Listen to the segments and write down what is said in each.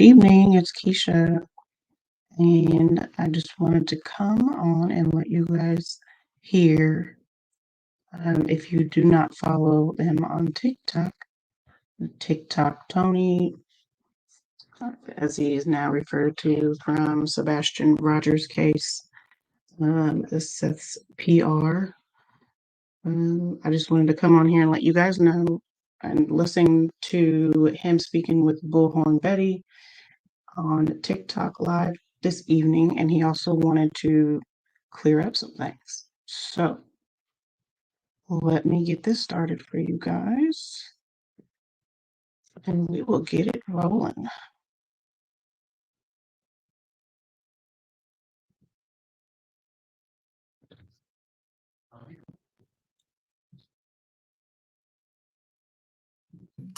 Good evening, it's Keisha, and I just wanted to come on and let you guys hear. If you do not follow them on TikTok Tony, as he is now referred to from Sebastian Rogers' case, Seth's PR. I just wanted to come on here and let you guys know. And listening to him speaking with Bullhorn Betty on TikTok Live this evening, and he also wanted to clear up some things. So let me get this started for you guys, and we will get it rolling.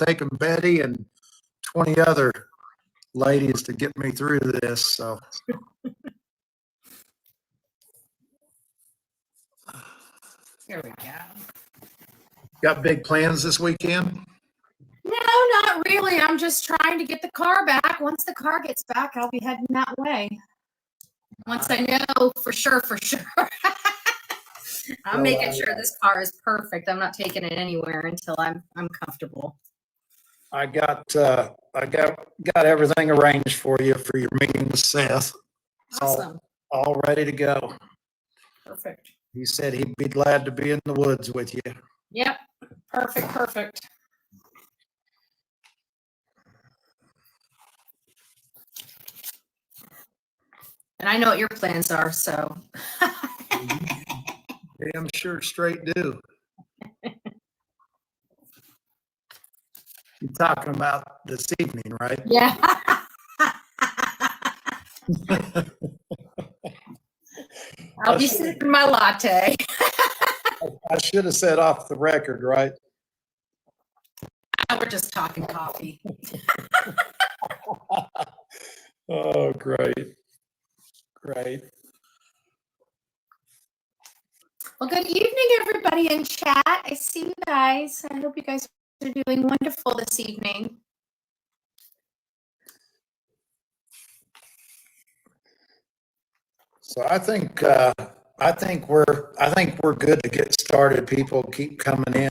Taking Betty and 20 other ladies to get me through this. So Here we go. got big plans this weekend? No, not really. I'm just trying to get the car back. Once the car gets back, I'll be heading that way. Once I know for sure. I'm making sure this car is perfect. I'm not taking it anywhere until I'm comfortable. I got everything arranged for you for your meeting with Seth. It's Awesome. all ready to go. Perfect. He said he'd be glad to be in the woods with you. Yep. Perfect. And I know what your plans are, so. I'm sure straight do. You're talking about this evening, right? Yeah. I'll be sipping my latte. I should have said off the record, right? We're just talking coffee. Oh, great. Well, good evening, everybody in chat. I see you guys. I hope you guys are doing wonderful this evening. So I think we're good to get started. People keep coming in.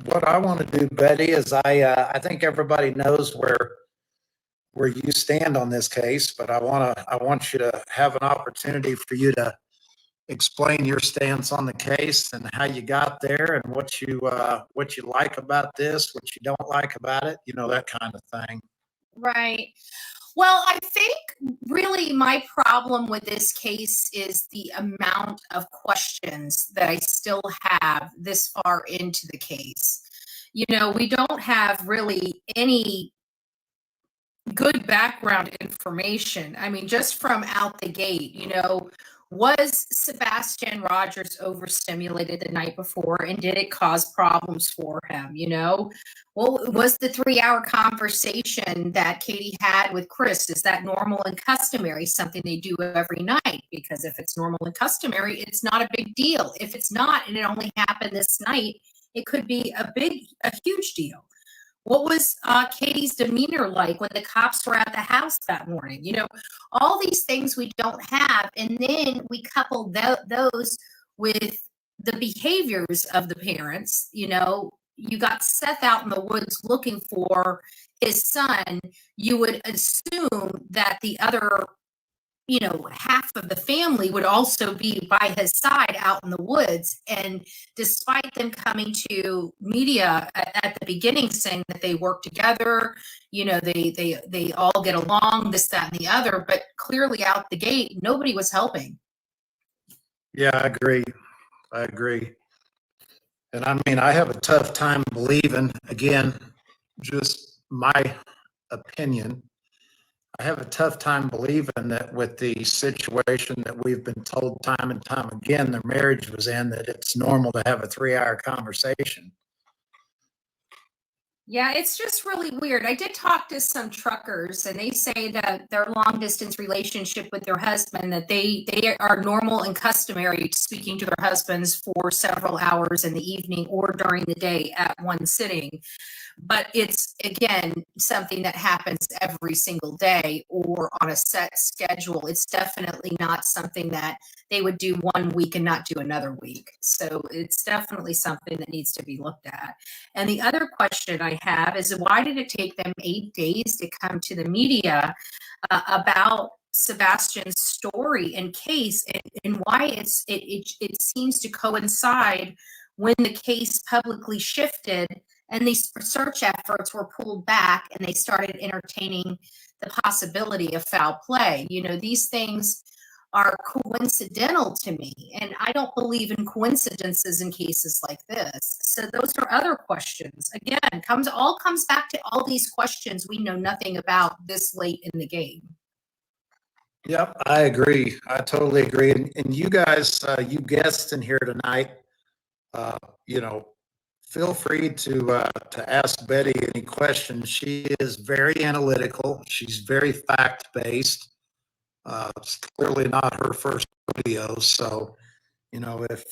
What I want to do, Betty, is I think everybody knows where you stand on this case, but I want you to have an opportunity for you to explain your stance on the case and how you got there and what you like about this, what you don't like about it, that kind of thing. Right. Well, I think really my problem with this case is the amount of questions that I still have this far into the case. We don't have really any good background information. I mean, just from out the gate, was Sebastian Rogers overstimulated the night before, and did it cause problems for him? Well, was the 3-hour conversation that Katie had with Chris, is that normal and customary, something they do every night? Because if it's normal and customary, it's not a big deal. If it's not, and it only happened this night, it could be a huge deal. What was Katie's demeanor like when the cops were at the house that morning? All these things we don't have. And then we couple those with the behaviors of the parents. You got Seth out in the woods looking for his son. You would assume that the other half of the family would also be by his side out in the woods. And despite them coming to media at the beginning saying that they work together, they all get along, this, that, and the other, but clearly out the gate, nobody was helping. Yeah, I agree. And I mean, I have a tough time believing, again, just my opinion, I have a tough time believing that with the situation that we've been told time and time again, their marriage was in, that it's normal to have a 3-hour conversation. Yeah, it's just really weird. I did talk to some truckers, and they say that their long distance relationship with their husband, that they are normal and customary speaking to their husbands for several hours in the evening or during the day at one sitting. But it's, again, something that happens every single day or on a set schedule. It's definitely not something that they would do one week and not do another week. So it's definitely something that needs to be looked at. And the other question I have is, why did it take them 8 days to come to the media about Sebastian's story and case, and why it seems to coincide when the case publicly shifted and these search efforts were pulled back and they started entertaining the possibility of foul play. You know, these things are coincidental to me, and I don't believe in coincidences in cases like this. So those are other questions. Again, comes back to all these questions we know nothing about this late in the game. Yep, I agree. I totally agree. And you guys, you guests in here tonight, you know, feel free to ask Betty any questions. She is very analytical. She's very fact-based. It's clearly not her first rodeo. So, you know, if,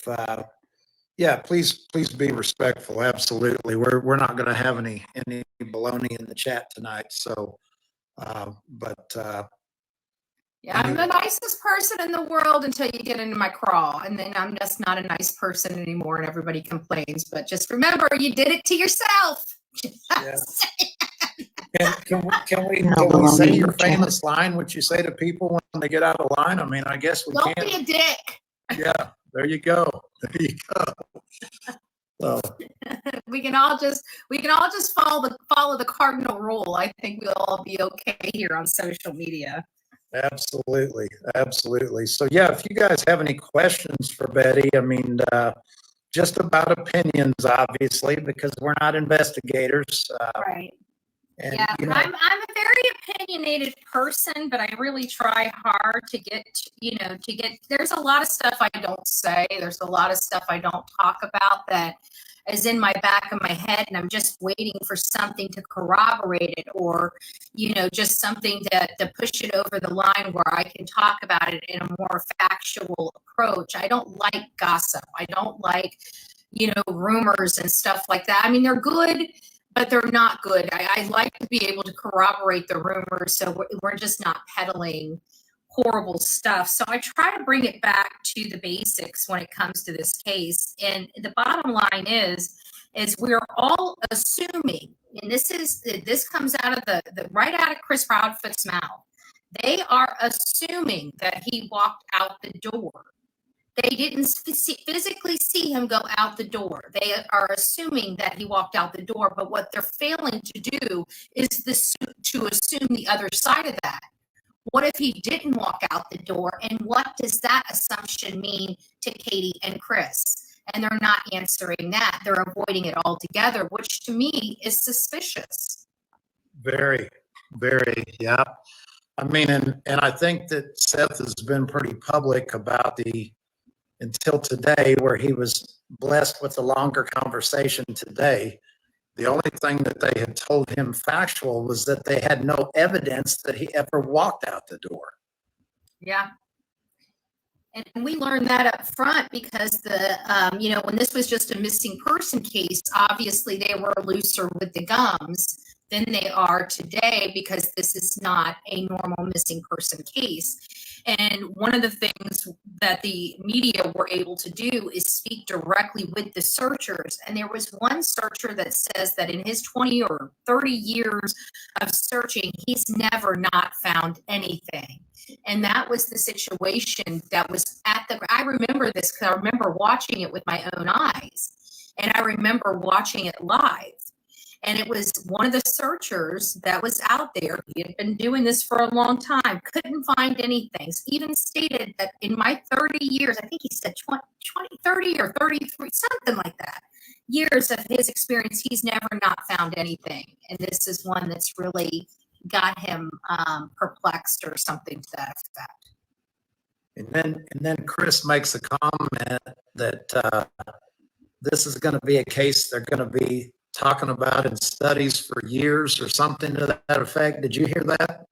yeah, please be respectful. Absolutely. We're not going to have any baloney in the chat tonight. So, Yeah, I'm the nicest person in the world until you get into my crawl, and then I'm just not a nice person anymore, and everybody complains. But just remember, you did it to yourself. Yes. Can we say your famous line, which you say to people when they get out of line? I mean, I guess we Don't can. be a dick. Yeah, there you go. There you go. So we can all just follow the cardinal rule. I think we'll all be okay here on social media. absolutely, absolutely. So yeah, if you guys have any questions for Betty, I mean, just about opinions, obviously, because we're not investigators. Right. And, Yeah, you know, I'm a very opinionated person, but I really try hard to get, there's a lot of stuff I don't say. There's a lot of stuff I don't talk about that is in my back of my head, and I'm just waiting for something to corroborate it, or, just something to push it over the line where I can talk about it in a more factual approach. I don't like gossip. I don't like, rumors and stuff like that. I mean, they're good, but they're not good. I like to be able to corroborate the rumors, so we're just not peddling horrible stuff. So I try to bring it back to the basics when it comes to this case. And the bottom line is we're all assuming, and this comes out of the right out of Chris Proudfoot's mouth. They are assuming that he walked out the door. They didn't physically see him go out the door. They are assuming that he walked out the door, but what they're failing to do is to assume the other side of that. What if he didn't walk out the door, and what does that assumption mean to Katie and Chris? And they're not answering that. They're avoiding it altogether, which to me is suspicious. very, very, yeah. I mean, and I think that Seth has been pretty public about until today, where he was blessed with a longer conversation today. The only thing that they had told him factual was that they had no evidence that he ever walked out the door. Yeah. And we learned that up front because when this was just a missing person case, obviously they were looser with the gums than they are today, because this is not a normal missing person case. And one of the things that the media were able to do is speak directly with the searchers. And there was one searcher that says that in his 20 or 30 years of searching, he's never not found anything. And that was the situation that was I remember this because I remember watching it with my own eyes. And I remember watching it live. And it was one of the searchers that was out there. He had been doing this for a long time, couldn't find anything. Even stated that in my 30 years, I think he said 30 or 33, something like that, years of his experience, he's never not found anything. And this is one that's really got him perplexed or something to that effect. And then Chris makes a comment that this is going to be a case they're going to be talking about in studies for years or something to that effect. Did you hear that?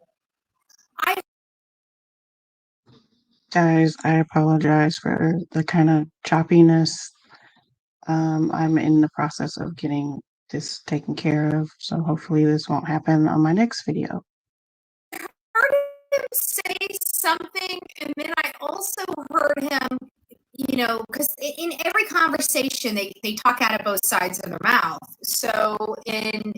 Guys, I apologize for the kind of choppiness. I'm in the process of getting this taken care of. So hopefully this won't happen on my next video. Heard him say something, and then I also heard him, because in every conversation they talk out of both sides of their mouth. So and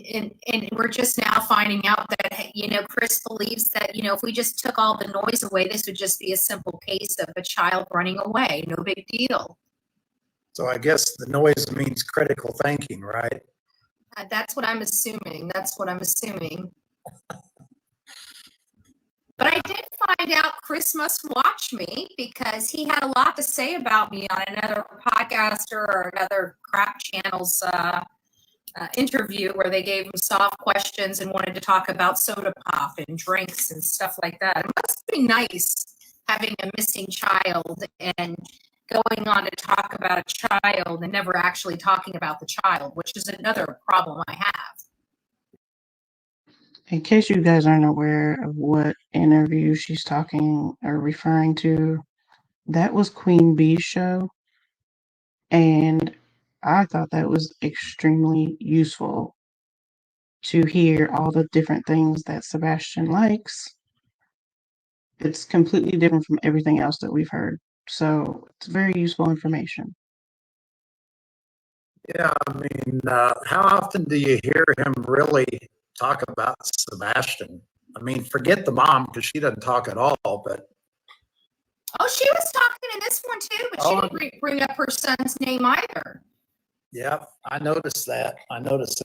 we're just now finding out that Chris believes that if we just took all the noise away, this would just be a simple case of a child running away, no big deal. So I guess the noise means critical thinking, right? That's what I'm assuming. But I did find out Chris must watch me because he had a lot to say about me on another podcaster or another crap channel's interview where they gave him soft questions and wanted to talk about soda pop and drinks and stuff like that. It must be nice having a missing child and going on to talk about a child and never actually talking about the child, which is another problem I have. In case you guys aren't aware of what interview she's talking or referring to, that was Queen Bee's show. And I thought that was extremely useful to hear all the different things that Sebastian likes. It's completely different from everything else that we've heard. So it's very useful information. Yeah, I mean, how often do you hear him really talk about Sebastian? I mean, forget the mom because she doesn't talk at all, but. Oh, she was talking in this one too, but she didn't bring up her son's name either. Yeah, I noticed that.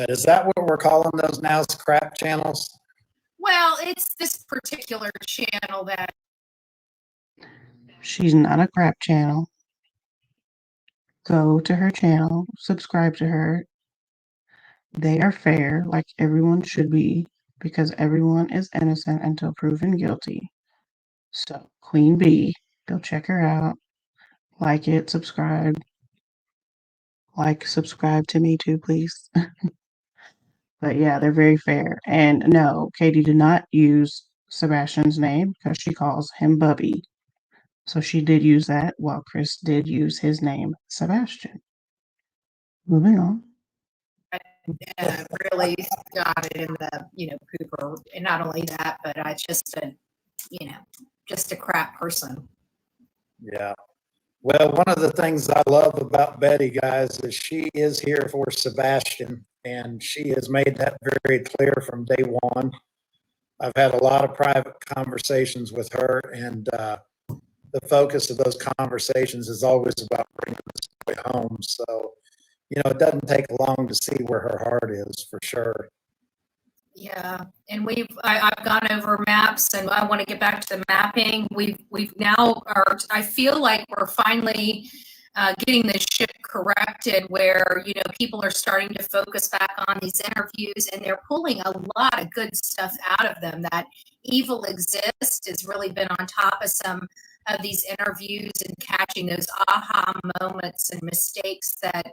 Is that what we're calling those now, crap channels? Well, it's this particular channel that. She's not a crap channel. Go to her channel, subscribe to her. They are fair, like everyone should be, because everyone is innocent until proven guilty. So, Queen Bee, go check her out. Like it, subscribe. Subscribe to me too, please. But yeah, they're very fair. And no, Katie did not use Sebastian's name because she calls him Bubby. So she did use that while Chris did use his name, Sebastian. Moving on. Really got it in the pooper, and not only that, but I just a crap person. Yeah. Well, one of the things I love about Betty, guys, is she is here for Sebastian, and she has made that very clear from day one. I've had a lot of private conversations with her, and the focus of those conversations is always about bringing this boy home. So, it doesn't take long to see where her heart is, for sure. Yeah, and I've gone over maps, and I want to get back to the mapping. We've now I feel like we're finally getting the ship corrected, where people are starting to focus back on these interviews, and they're pulling a lot of good stuff out of them. That Evil Exists has really been on top of some of these interviews and catching those aha moments and mistakes that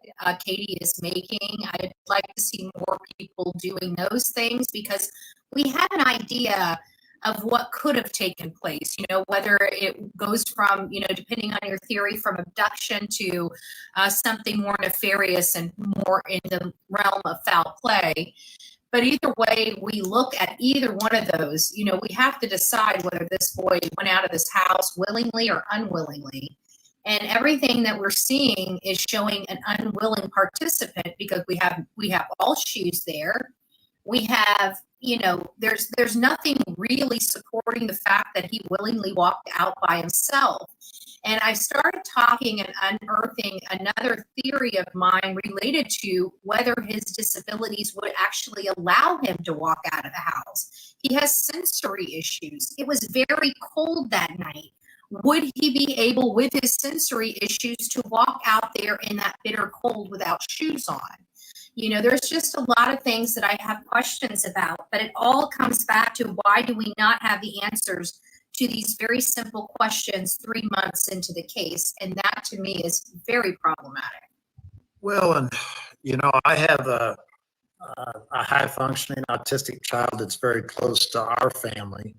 Katie is making. I'd like to see more people doing those things because we have an idea of what could have taken place, whether it goes from, depending on your theory, from abduction to something more nefarious and more in the realm of foul play. But either way we look at either one of those, we have to decide whether this boy went out of this house willingly or unwillingly. And everything that we're seeing is showing an unwilling participant because we have all shoes there. We have, there's nothing really supporting the fact that he willingly walked out by himself. And I started talking and unearthing another theory of mine related to whether his disabilities would actually allow him to walk out of the house. He has sensory issues. It was very cold that night. Would he be able, with his sensory issues, to walk out there in that bitter cold without shoes on? There's just a lot of things that I have questions about, but it all comes back to why do we not have the answers to these very simple questions 3 months into the case? And that to me is very problematic. Well, and I have a high functioning autistic child that's very close to our family.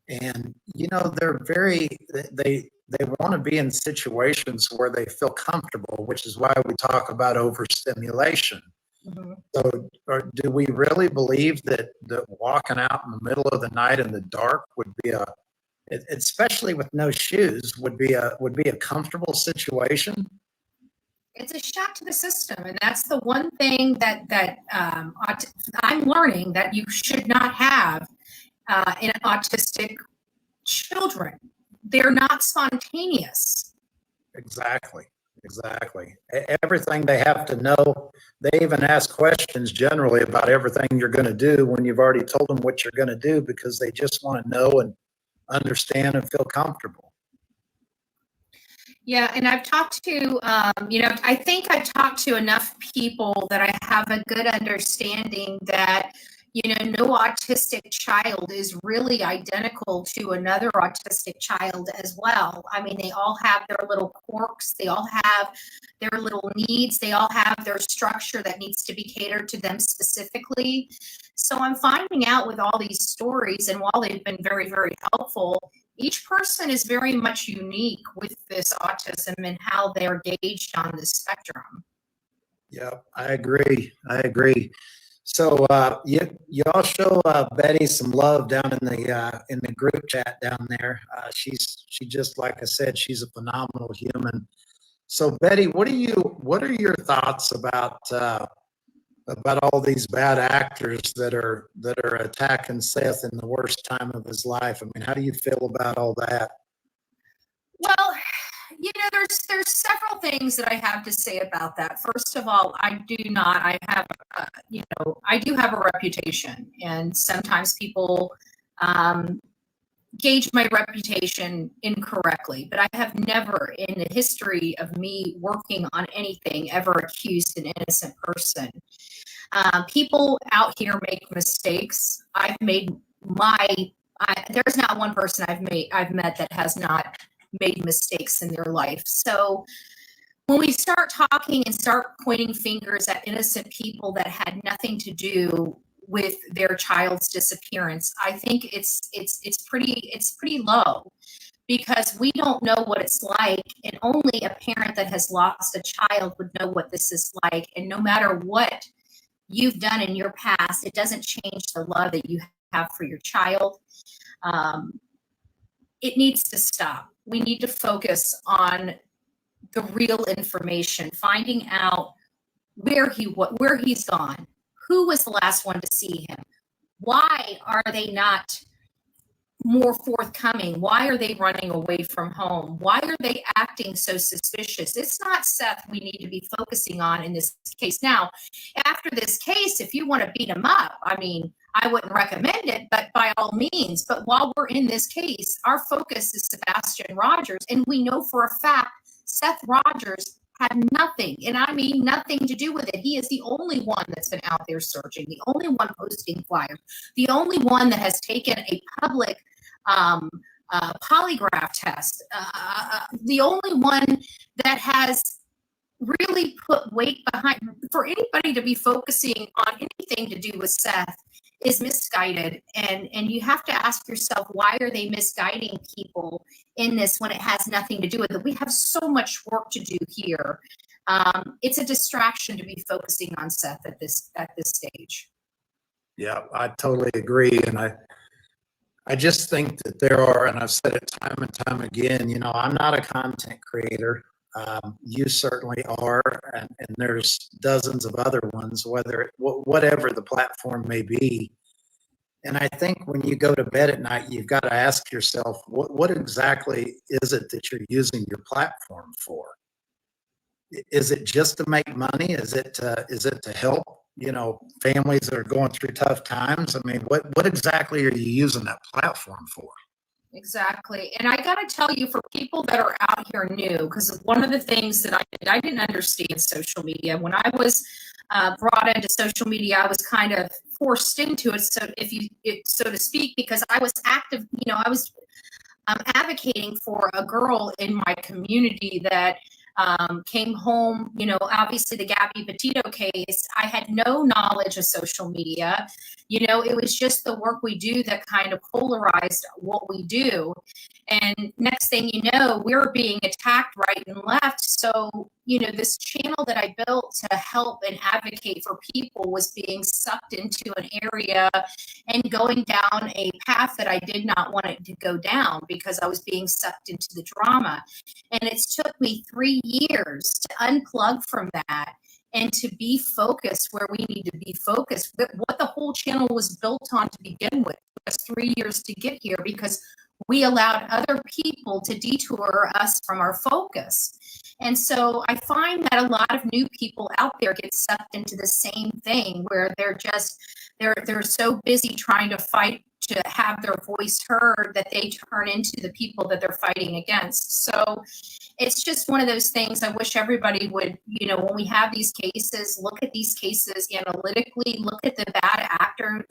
And, they're they want to be in situations where they feel comfortable, which is why we talk about overstimulation. Mhm. So, or do we really believe that walking out in the middle of the night in the dark would be especially with no shoes, would be a comfortable situation? It's a shock to the system, and that's the one thing that I'm learning that you should not have in autistic children. They're not spontaneous. Exactly. Exactly. Everything they have to know. They even ask questions generally about everything you're going to do when you've already told them what you're going to do, because they just want to know and understand and feel comfortable. Yeah, and I've talked to, I think I've talked to enough people that I have a good understanding that, no autistic child is really identical to another autistic child as well. I mean, they all have their little quirks, they all have their little needs, they all have their structure that needs to be catered to them specifically. So I'm finding out with all these stories, and while they've been very, very helpful, each person is very much unique with this autism and how they're gauged on the spectrum. Yeah, I agree. I agree. So y'all show Betty some love down in the group chat down there. She just, like I said, she's a phenomenal human. So Betty, what are your thoughts about all these bad actors that are attacking Seth in the worst time of his life? I mean, how do you feel about all that? Well, there's several things that I have to say about that. First of all, I do have a reputation, and sometimes people gauge my reputation incorrectly, but I have never in the history of me working on anything ever accused an innocent person. People out here make mistakes. There's not one person I've met that has not made mistakes in their life. So when we start talking and start pointing fingers at innocent people that had nothing to do with their child's disappearance, I think it's pretty low, because we don't know what it's like, and only a parent that has lost a child would know what this is like. And no matter what you've done in your past, it doesn't change the love that you have for your child. It needs to stop. We need to focus on the real information, finding out where he's gone, who was the last one to see him, why are they not more forthcoming, why are they running away from home, why are they acting so suspicious. It's not Seth we need to be focusing on in this case. Now, after this case, if you want to beat him up, I mean, I wouldn't recommend it, but by all means. But while we're in this case, our focus is Sebastian Rogers, and we know for a fact Seth Rogers had nothing, and I mean nothing, to do with it. He is the only one that's been out there searching, the only one posting flyers, the only one that has taken a public polygraph test, the only one that has really put weight behind. For anybody to be focusing on anything to do with Seth is misguided, and you have to ask yourself, why are they misguiding people in this when it has nothing to do with it? We have so much work to do here. It's a distraction to be focusing on Seth at this stage. Yeah, I totally agree. And I just think that there are, and I've said it time and time again, I'm not a content creator. You certainly are, and there's dozens of other ones, whatever the platform may be. And I think when you go to bed at night, you've got to ask yourself, what exactly is it that you're using your platform for? Is it just to make money? Is it to help, families that are going through tough times? I mean, what exactly are you using that platform for? Exactly. And I got to tell you, for people that are out here new, because one of the things that I didn't understand social media. When I was brought into social media, I was kind of forced into it, so to speak, because I was active. I was advocating for a girl in my community that came home, obviously the Gabby Petito case. I had no knowledge of social media. It was just the work we do that kind of polarized what we do. And next thing you know, we're being attacked right and left. So this channel that I built to help and advocate for people was being sucked into an area and going down a path that I did not want it to go down because I was being sucked into the drama. And it's took me 3 years to unplug from that and to be focused where we need to be focused. But what the whole channel was built on to begin with, it took us 3 years to get here because we allowed other people to detour us from our focus. And so I find that a lot of new people out there get sucked into the same thing where they're so busy trying to fight to have their voice heard that they turn into the people that they're fighting against. So it's just one of those things. I wish everybody would, when we have these cases, look at these cases analytically, look at the bad actors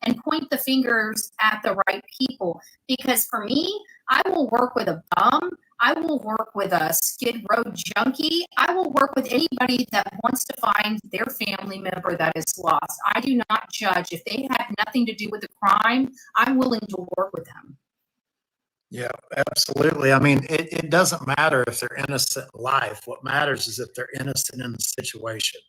and point the fingers at the right people. Because for me, I will work with a bum. I will work with a skid row junkie. I will work with anybody that wants to find their family member that is lost. I do not judge. If they had nothing to do with the crime, I'm willing to work with them. Yeah, absolutely. I mean, it doesn't matter if they're innocent in life. What matters is if they're innocent in the situation.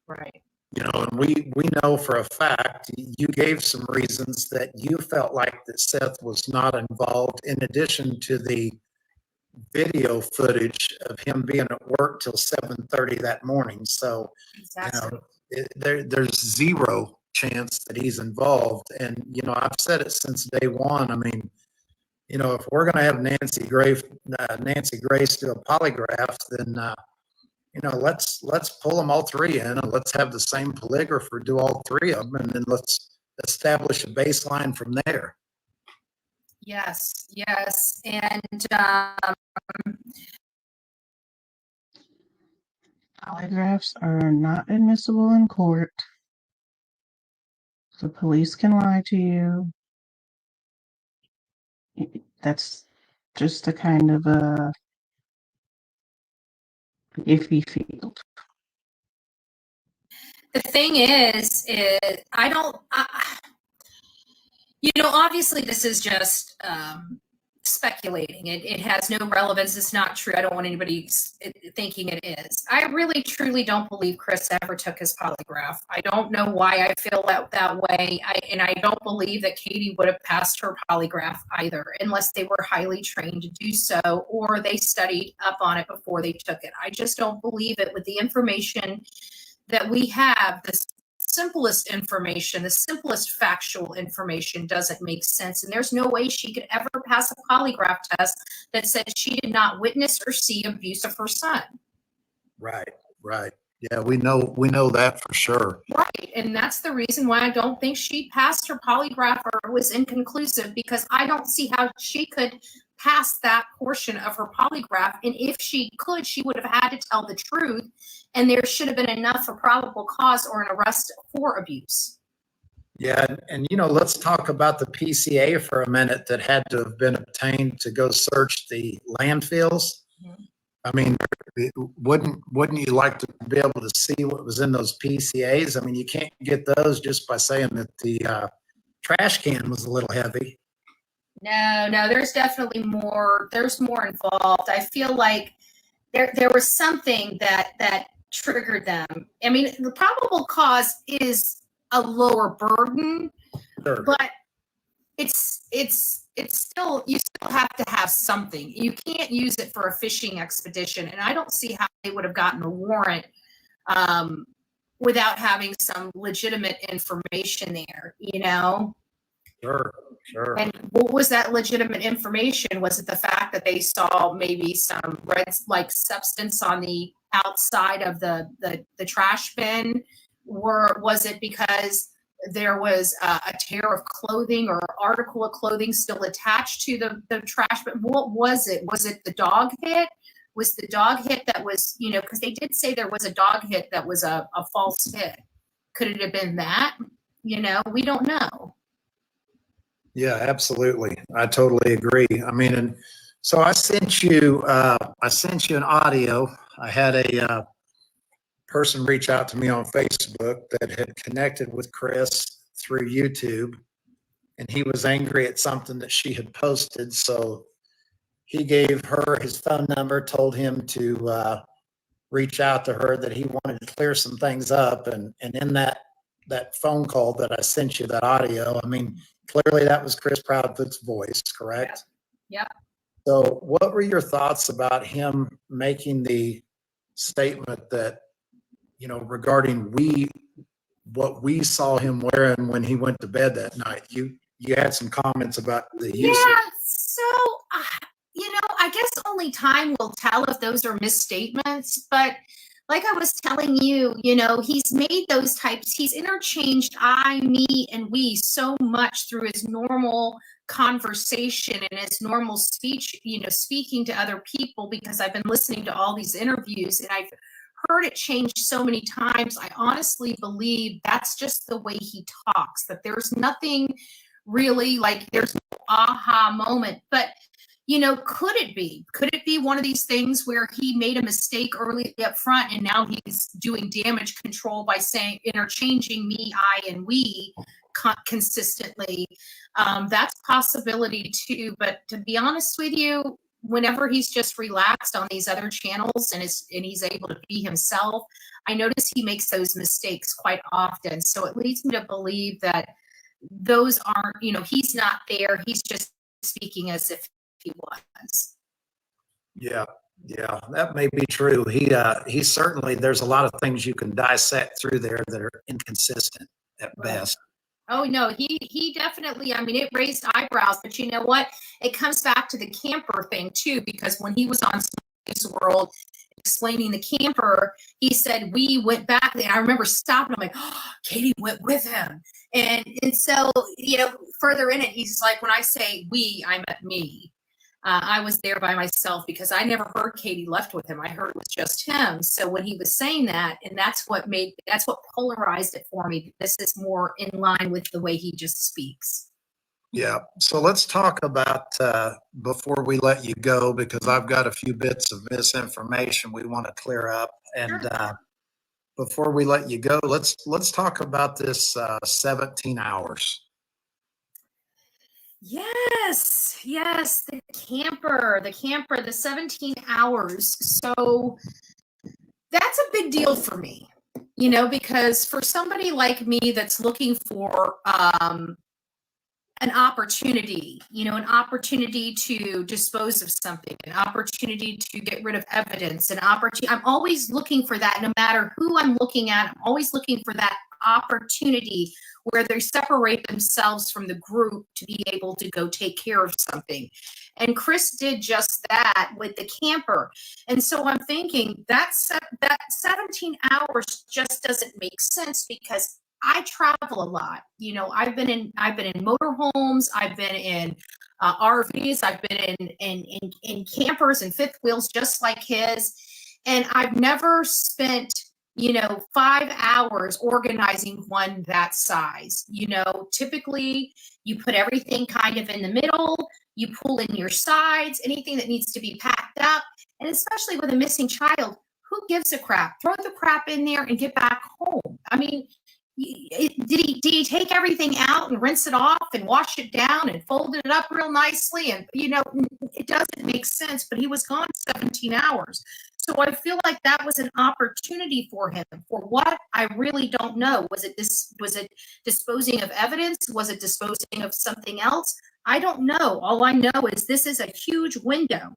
Right. And we know for a fact, you gave some reasons that you felt like that Seth was not involved, in addition to the video footage of him being at work till 7:30 that morning. So, Exactly. There's zero chance that he's involved. And, I've said it since day one. I mean, if we're going to have Nancy Grace do a polygraph, then, let's pull them all three in and let's have the same polygrapher do all three of them. And then let's establish a baseline from there. Yes. Yes. And Polygraphs are not admissible in court. The police can lie to you. That's just a kind of a iffy field. the thing is obviously this is just speculating. It has no relevance. It's not true. I don't want anybody thinking it is. I really, truly don't believe Chris ever took his polygraph. I don't know why I feel that way. And I don't believe that Katie would have passed her polygraph either, unless they were highly trained to do so, or they studied up on it before they took it. I just don't believe it with the information that we have. The simplest information, the simplest factual information doesn't make sense. And there's no way she could ever pass a polygraph test that said she did not witness or see abuse of her son. Right. Yeah, we know that for sure. Right. And that's the reason why I don't think she passed her polygraph or was inconclusive, because I don't see how she could pass that portion of her polygraph. And if she could, she would have had to tell the truth. And there should have been enough for probable cause or an arrest for abuse. Yeah. And, let's talk about the PCA for a minute that had to have been obtained to go search the landfills. Mm-hmm. I mean, wouldn't you like to be able to see what was in those PCAs? I mean, you can't get those just by saying that the trash can was a little heavy. No, there's definitely more. There's more involved. I feel like there was something that triggered them. I mean, the probable cause is a lower burden, sure, but it's still, you still have to have something. You can't use it for a fishing expedition, and I don't see how they would have gotten a warrant without having some legitimate information there. Sure. And what was that legitimate information? Was it the fact that they saw maybe some red-like substance on the outside of the trash bin? Or was it because there was a tear of clothing or article of clothing still attached to the trash bin? What was it? Was it the dog hit? Was the dog hit that was, because they did say there was a dog hit that was a false hit. Could it have been that? We don't know. Yeah, absolutely. I totally agree. I mean, and so I sent you an audio. I had a person reach out to me on Facebook that had connected with Chris through YouTube, and he was angry at something that she had posted. So he gave her his phone number, told him to reach out to her that he wanted to clear some things up. And in that phone call that I sent you, that audio, I mean, clearly that was Chris Proudfoot's voice, correct? Yep. So what were your thoughts about him making the statement that, regarding what we saw him wearing when he went to bed that night? You had some comments about the use of. Yeah. So, I guess only time will tell if those are misstatements. But like I was telling you, he's made those types, he's interchanged I, me, and we so much through his normal conversation and his normal speech, speaking to other people, because I've been listening to all these interviews and I've heard it change so many times. I honestly believe that's just the way he talks, that there's nothing really like there's no aha moment. But could it be one of these things where he made a mistake early up front and now he's doing damage control by saying interchanging me, I, and we consistently? That's a possibility too. But to be honest with you, whenever he's just relaxed on these other channels and he's able to be himself, I notice he makes those mistakes quite often. So it leads me to believe that those aren't, he's not there. He's just speaking as if he was. Yeah, that may be true. He certainly, there's a lot of things you can dissect through there that are inconsistent at best. Oh no, he definitely, I mean, it raised eyebrows, but you know what? It comes back to the camper thing too, because when he was on News World explaining the camper, he said we went back there. I remember stopping. I'm like, oh, Katie went with him, and so further in it, he's like, when I say we, I meant me. I was there by myself because I never heard Katie left with him. I heard it was just him. So when he was saying that, and that's what polarized it for me. This is more in line with the way he just speaks. Yeah. So let's talk about, before we let you go, because I've got a few bits of misinformation we want to clear up. And before we let you go, let's talk about this 17 hours. Yes, the camper, the 17 hours. So that's a big deal for me, because for somebody like me that's looking for an opportunity, an opportunity to dispose of something, an opportunity to get rid of evidence, an opportunity. I'm always looking for that, no matter who I'm looking at. I'm always looking for that opportunity where they separate themselves from the group to be able to go take care of something. And Chris did just that with the camper. And so I'm thinking that 17 hours just doesn't make sense, because I travel a lot. I've been in motorhomes, I've been in RVs, I've been in campers and fifth wheels just like his, and I've never spent 5 hours organizing one that size. Typically you put everything kind of in the middle, you pull in your sides, anything that needs to be packed up, and especially with a missing child, who gives a crap? Throw the crap in there and get back home. I mean, did he take everything out and rinse it off and wash it down and folded it up real nicely? And it doesn't make sense, but he was gone 17 hours. So I feel like that was an opportunity for him. For what? I really don't know. Was it disposing of evidence? Was it disposing of something else? I don't know. All I know is this is a huge window.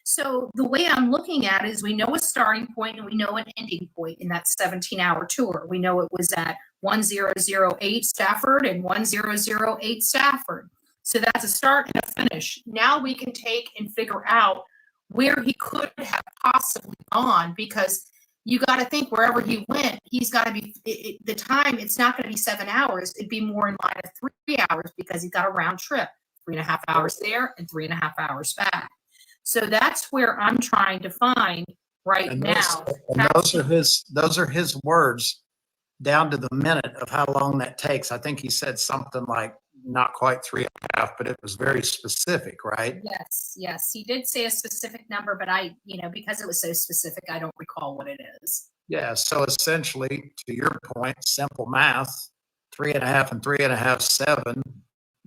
So the way I'm looking at it is, we know a starting point and we know an ending point in that 17-hour tour. We know it was at 1008 Stafford and 1008 Stafford. So that's a start and a finish. Now we can take and figure out where he could have possibly gone, because you got to think wherever he went, he's got to be, the time, it's not going to be 7 hours. It'd be more in line of 3 hours, because he's got a round trip, 3.5 hours there and 3.5 hours back. So that's where I'm trying to find now. And those are his words down to the minute of how long that takes. I think he said something like not quite 3.5, but it was very specific, right? Yes. He did say a specific number, but I, because it was so specific, I don't recall what it is. Yeah. So essentially, to your point, simple math, 3.5 and 3.5, 7.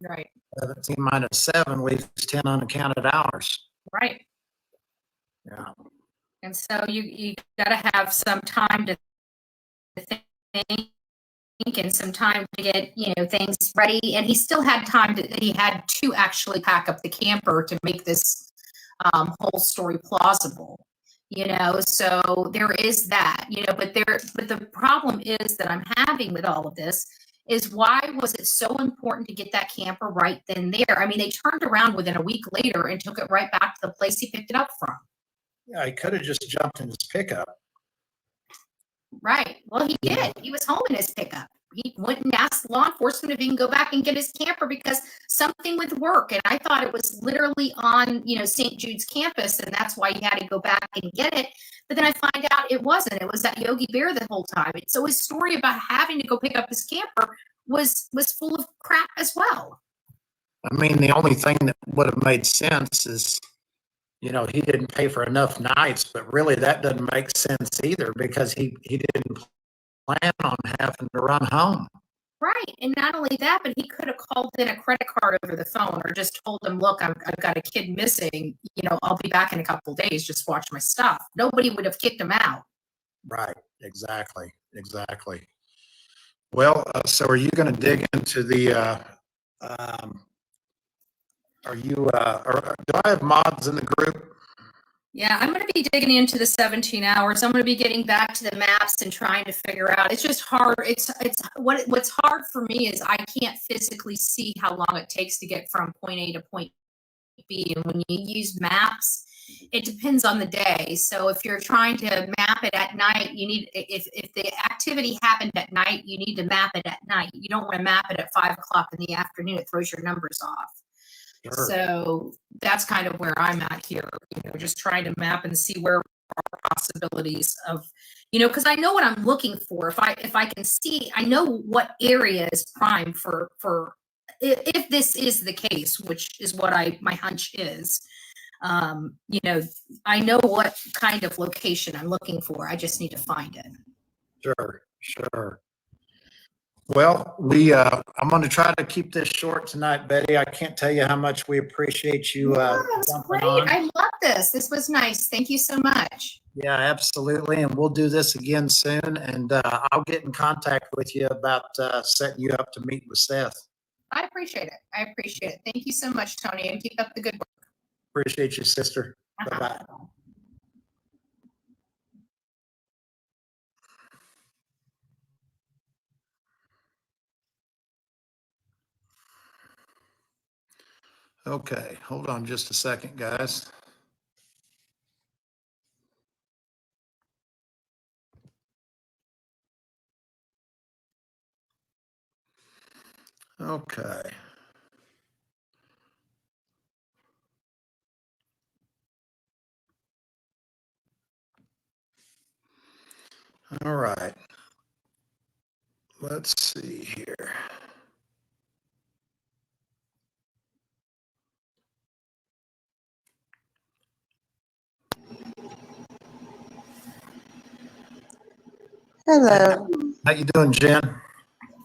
Right. 17 minus 7 leaves 10 unaccounted hours. Right. Yeah. And so you got to have some time to think and some time to get, things ready. And he still had time he had to actually pack up the camper to make this whole story plausible. So there is that, but the problem is that I'm having with all of this is, why was it so important to get that camper right then there? I mean, they turned around within a week later and took it right back to the place he picked it up from. Yeah, he could have just jumped in his pickup. Right. Well, he did. He was home in his pickup. He went and asked law enforcement if he can go back and get his camper because something with work. And I thought it was literally on, St. Jude's campus, and that's why he had to go back and get it. But then I find out it wasn't. It was at Yogi Bear the whole time. And so his story about having to go pick up his camper was full of crap as well. I mean, the only thing that would have made sense is, he didn't pay for enough nights, but really that doesn't make sense either, because he didn't plan on having to run home. Right. And not only that, but he could have called in a credit card over the phone, or just told them, look, I've got a kid missing. I'll be back in a couple of days. Just watch my stuff. Nobody would have kicked him out. Right. Exactly. Well, so are you going to dig into the, do I have mods in the group? Yeah, I'm going to be digging into the 17 hours. I'm going to be getting back to the maps and trying to figure out. It's just hard. What's hard for me is I can't physically see how long it takes to get from point A to point B. And when you use maps, it depends on the day. So if you're trying to map it at night, if the activity happened at night, you need to map it at night. You don't want to map it at 5 o'clock in the afternoon. It throws your numbers off. Sure. So that's kind of where I'm at here, just trying to map and see where are possibilities of, because I know what I'm looking for. If I can see, I know what area is prime for if this is the case, which is what my hunch is. I know what kind of location I'm looking for. I just need to find it. Sure. Well, I'm going to try to keep this short tonight, Betty. I can't tell you how much we appreciate you. That's great. On. I love this. This was nice. Thank you so much. Yeah, absolutely. And we'll do this again soon. And I'll get in contact with you about setting you up to meet with Seth. I appreciate it. Thank you so much, Tony, and keep up the good work. Appreciate you, sister. Bye-bye. Okay, hold on just a second, guys. Okay. All right. Let's see here. Hello. How you doing, Jen?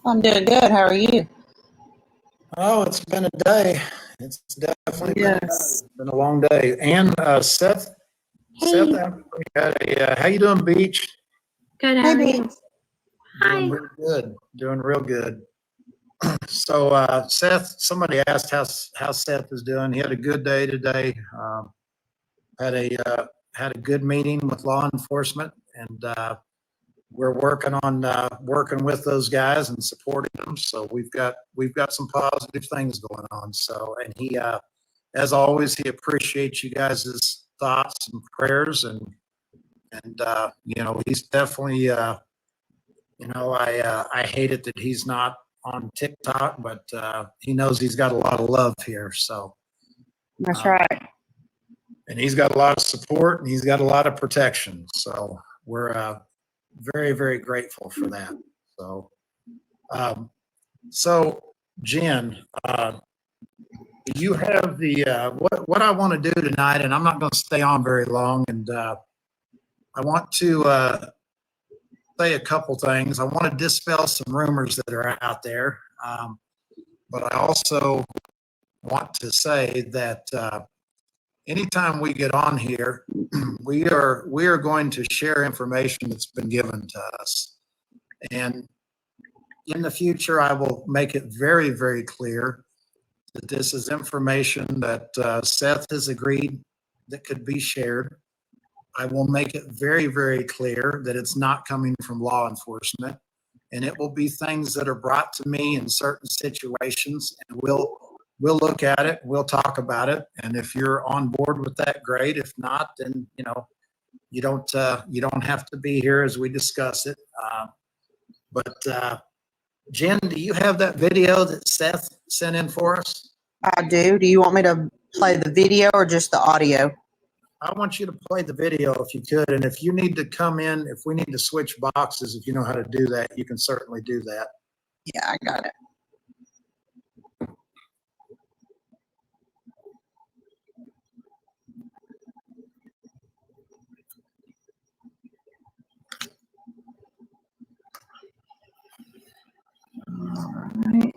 I'm doing good. How are you? Oh, it's been a day. It's definitely been a long day. And Seth, Hey. How you doing, Beach? Good. How are you? Hi. Doing real good. Doing real good. So, Seth, somebody asked how Seth is doing. He had a good day today. Had a good meeting with law enforcement, and we're working with those guys and supporting them. So we've got some positive things going on. So, and he, as always, he appreciates you guys' thoughts and prayers, and he's definitely, I hate it that he's not on TikTok, but he knows he's got a lot of love here. So That's right. And he's got a lot of support, and he's got a lot of protection. So we're very, very grateful for that. So, Jen, you have the what I want to do tonight, and I'm not going to stay on very long. And I want to say a couple things. I want to dispel some rumors that are out there, but I also want to say that anytime we get on here, we are going to share information that's been given to us. And in the future, I will make it very, very clear that this is information that Seth has agreed that could be shared. I will make it very, very clear that it's not coming from law enforcement. And it will be things that are brought to me in certain situations, and we'll look at it, we'll talk about it. And if you're on board with that, great. If not, then, you don't have to be here as we discuss it. But Jen, do you have that video that Seth sent in for us? I do. Do you want me to play the video or just the audio? I want you to play the video if you could. And if you need to come in, if we need to switch boxes, if you know how to do that, you can certainly do that. Yeah, I got it. All right.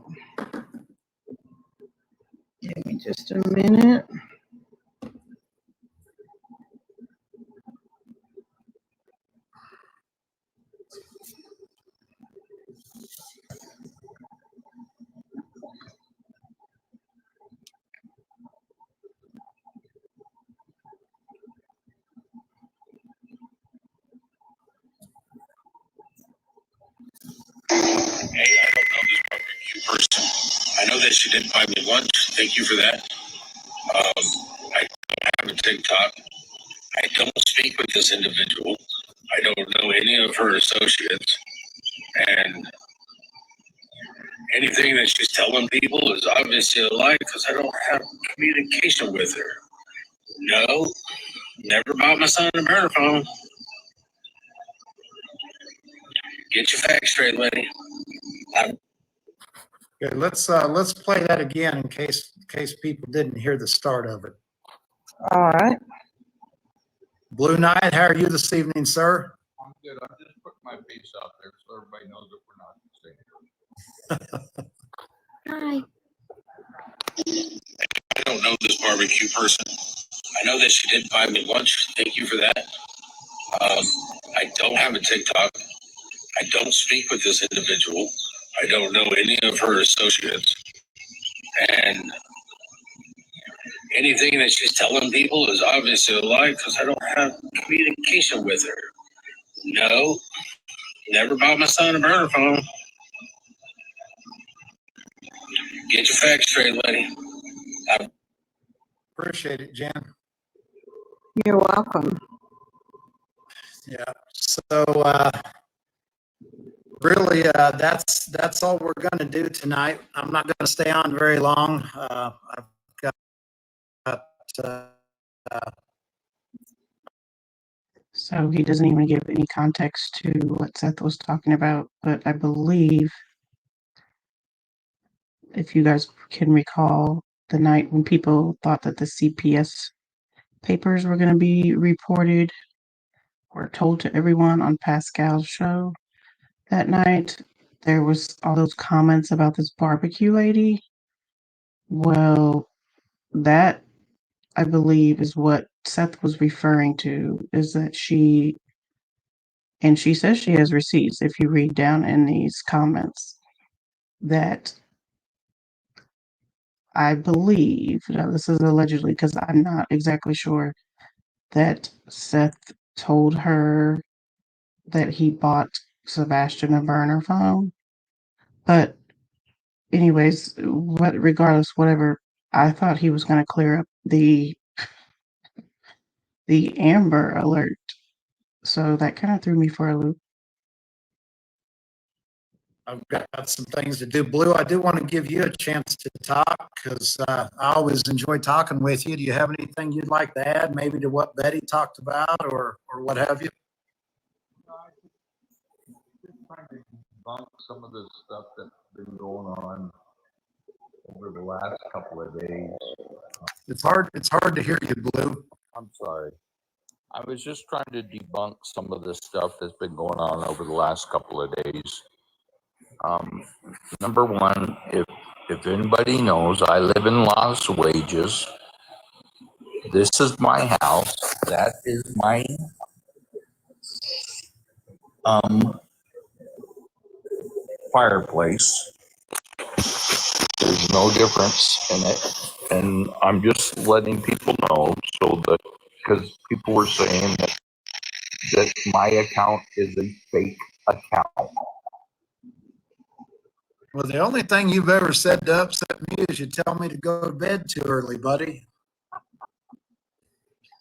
Give me just a minute. Hey, I don't know this barbecue person. I know that she did buy me lunch. Thank you for that. I have a TikTok. I don't speak with this individual. I don't know any of her associates. And anything that she's telling people is obviously a lie because I don't have communication with her. No, never bought my son a burner phone. Get your facts straight, lady. Okay, let's play that again in case people didn't hear the start of it. All right. Blue Knight, how are you this evening, sir? I'm good. I just put my face out there so everybody knows that we're not the same. Hi. I don't know this barbecue person. I know that she did buy me lunch. Thank you for that. I don't have a TikTok. I don't speak with this individual. I don't know any of her associates. And anything that she's telling people is obviously a lie because I don't have communication with her. No, never bought my son a burner phone. Get your facts straight, lady. Appreciate it, Jen. You're welcome. Yeah. So really, that's all we're going to do tonight. I'm not going to stay on very long. I've got. So he doesn't even give any context to what Seth was talking about, but I believe, if you guys can recall, the night when people thought that the CPS papers were going to be reported or told to everyone on Pascal's show that night, there was all those comments about this barbecue lady. Well, that, I believe, is what Seth was referring to, is that she says she has receipts, if you read down in these comments, that I believe, now this is allegedly because I'm not exactly sure, that Seth told her that he bought Sebastian a burner phone. But anyways, regardless, whatever, I thought he was going to clear up the Amber Alert. So that kind of threw me for a loop. I've got some things to do. Blue, I do want to give you a chance to talk because I always enjoy talking with you. Do you have anything you'd like to add, maybe to what Betty talked about or what have you? Just trying to debunk some of the stuff that's been going on over the last couple of days. It's hard to hear you, Blue. I'm sorry. I was just trying to debunk some of the stuff that's been going on over the last couple of days. Number one, if anybody knows, I live in Las Vegas, This is my house. That is my fireplace. There's no difference in it. And I'm just letting people know so that, because people were saying that my account is a fake account. Well, the only thing you've ever said to upset me is you tell me to go to bed too early, buddy.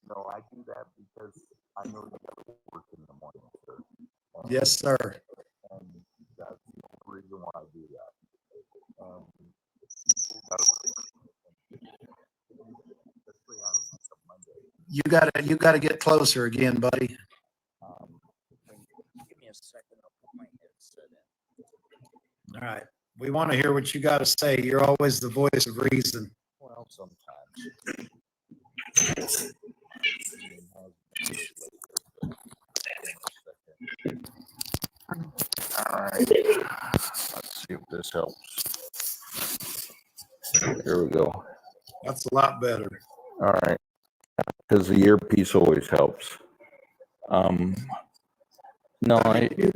No, I do that because I know you got to work in the morning, sir. Yes, sir. And that's the only reason why I do that. People got to especially on like a Monday. You gotta get closer again, buddy. Give me a second. I'll put my headset in. All right. We want to hear what you got to say. You're always the voice of reason. Well, sometimes. All right. Let's see if this helps. Here we go. That's a lot better. All right. Because the earpiece always helps. No,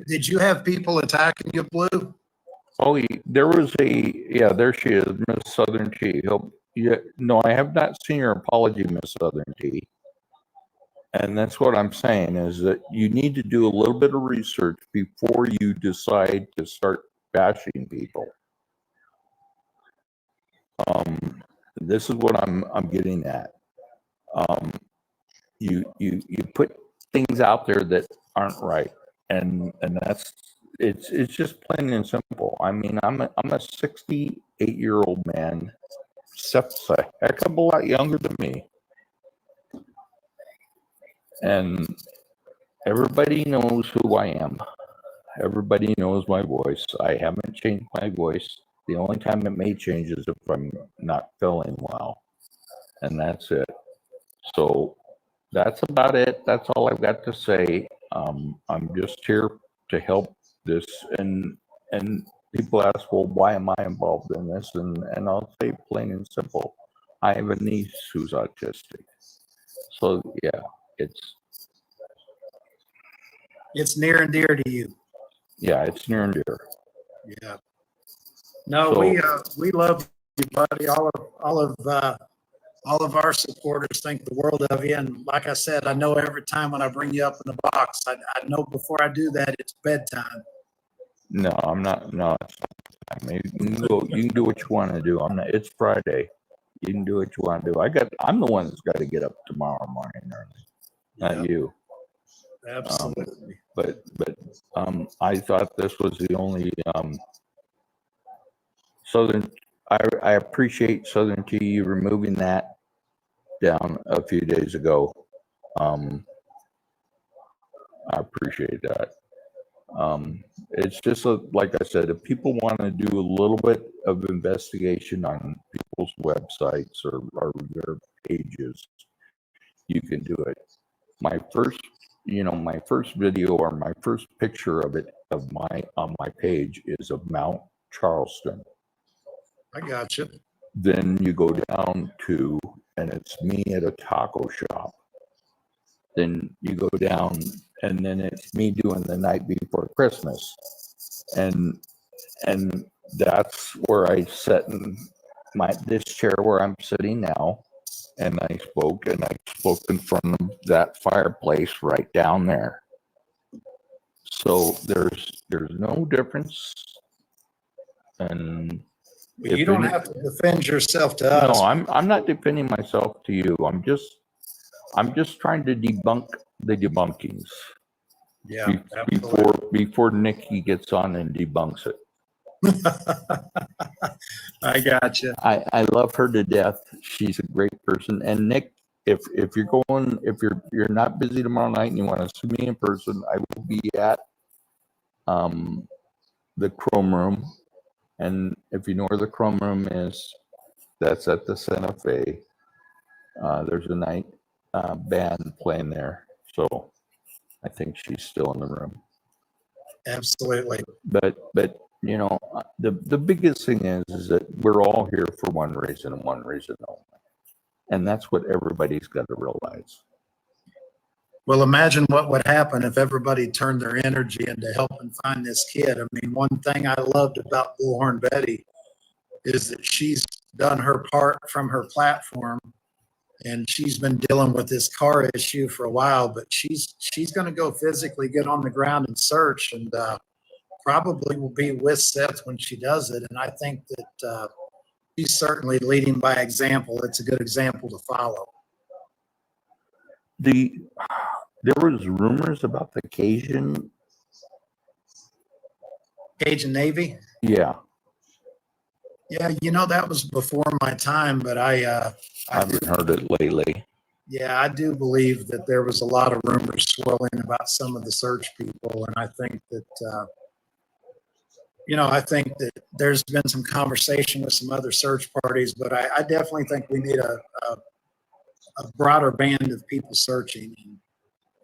Did you have people attacking you, Blue? there was there she is, Miss Southern Tea. Yeah, no, I have not seen your apology, Miss Southern Tea. And that's what I'm saying is that you need to do a little bit of research before you decide to start bashing people. This is what I'm getting at. You put things out there that aren't right, and it's just plain and simple. I mean, I'm a 68-year-old man. Seth's a heck of a lot younger than me, and everybody knows who I am. Everybody knows my voice. I haven't changed my voice. The only time it may change is if I'm not feeling well, and that's it. So that's about it. That's all I've got to say. I'm just here to help this, and people ask, well, why am I involved in this? And I'll say plain and simple, I have a niece who's autistic. So yeah, it's near and dear to you. it's near and dear. Yeah. No, we love you, buddy. All of our supporters think the world of you. And like I said, I know every time when I bring you up in the box, I know before I do that, it's bedtime. No, I'm not. No, it's not. Maybe you can go. You can do what you want to do. I'm not. It's Friday. You can do what you want to do. I'm the one that's got to get up tomorrow morning early, not you. Absolutely. But I thought this was the only Southern. I appreciate Southern Tea removing that down a few days ago. I appreciate that. It's just like I said, if people want to do a little bit of investigation on people's websites or their pages, you can do it. My first video or my first picture of it on my page is of Mount Charleston. I got you. Then you go down to, and it's me at a taco shop. Then you go down, and then it's me doing the night before Christmas, and that's where I sat in this chair where I'm sitting now, and I spoke in front of that fireplace right down there. So there's no difference, and You don't have to defend yourself to us. no, I'm not defending myself to you. I'm just trying to debunk the debunkings. Yeah, absolutely. Before Nikki gets on and debunks it. I got you. I love her to death. She's a great person. And Nick, if you're not busy tomorrow night and you want to see me in person, I will be at the Chrome Room. And if you know where the Chrome Room is, that's at the Santa Fe. There's a night band playing there. So I think she's still in the room. Absolutely. But you know, the biggest thing is that we're all here for one reason and one reason only. And that's what everybody's got to realize. Well, imagine what would happen if everybody turned their energy into helping find this kid. I mean, one thing I loved about Bullhorn Betty is that she's done her part from her platform, and she's been dealing with this car issue for a while, but she's going to go physically get on the ground and search, and probably will be with Seth when she does it. And I think that she's certainly leading by example. It's a good example to follow. There was rumors about the Cajun. Cajun Navy. Yeah. Yeah, you know, that was before my time, but I haven't heard it lately. Yeah, I do believe that there was a lot of rumors swirling about some of the search people, and I think that I think that there's been some conversation with some other search parties, but I definitely think we need a broader band of people searching.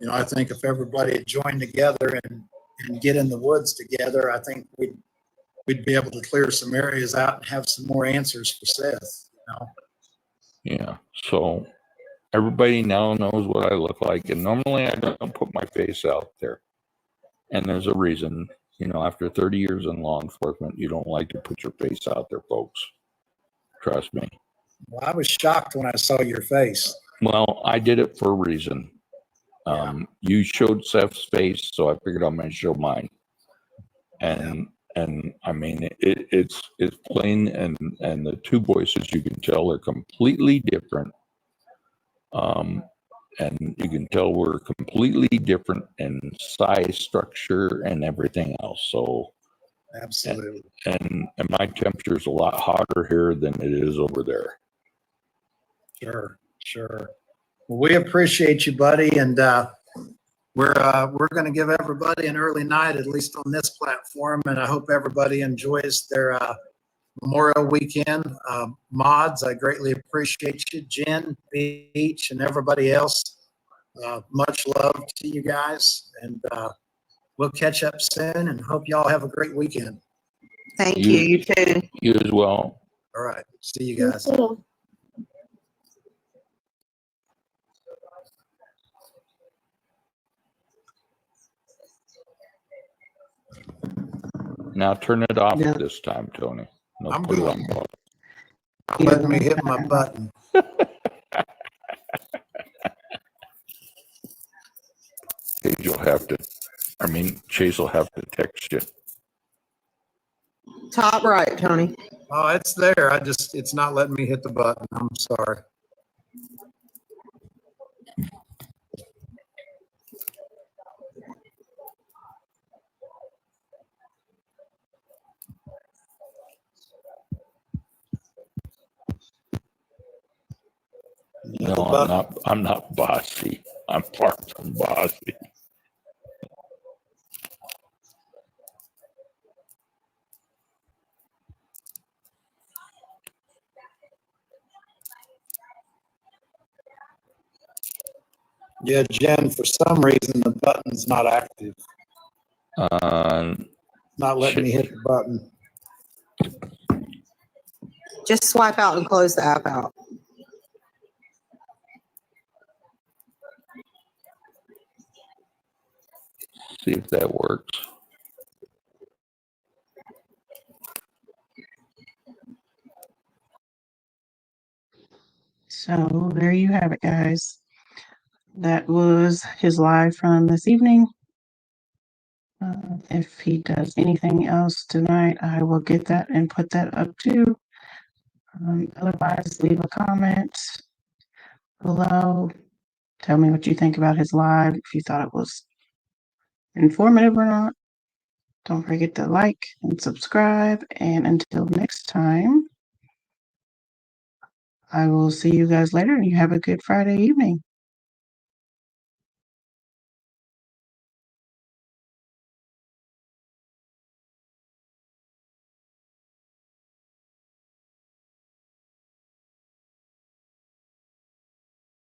And, I think if everybody had joined together and get in the woods together, I think we'd be able to clear some areas out and have some more answers for Seth. Yeah. So everybody now knows what I look like, and normally I don't put my face out there, and there's a reason. After 30 years in law enforcement, you don't like to put your face out there, folks. Trust me. Well, I was shocked when I saw your face. Well, I did it for a reason. You showed Seth's face, so I figured I'm going to show mine. And I mean, it's plain, and the two voices, you can tell, are completely different. And you can tell we're completely different in size, structure, and everything else. So, absolutely. And my temperature is a lot hotter here than it is over there. Sure. Well, we appreciate you, buddy, and we're going to give everybody an early night, at least on this platform, and I hope everybody enjoys their Memorial Weekend. Mods, I greatly appreciate you. Jen, Beach, and everybody else. Much love to you guys, and we'll catch up soon, and hope y'all have a great weekend. Thank you. You too. You as well. All right. See you guys. Now turn it off Yeah. this time, Tony. No, I'm put it good. on pause. Let me hit my button. Chase will have to text you. Top right, Tony. Oh, it's there. It's not letting me hit the button. I'm sorry. No, I'm not bossy. I'm far from bossy. Yeah, Jen, for some reason, the button's not active. Not letting me hit the button. Just swipe out and close the app out. See if that works. So there you have it, guys. That was his live from this evening. If he does anything else tonight, I will get that and put that up too. Otherwise, leave a comment below. Tell me what you think about his live, if you thought it was informative or not. Don't forget to like and subscribe. And until next time, I will see you guys later, and you have a good Friday evening.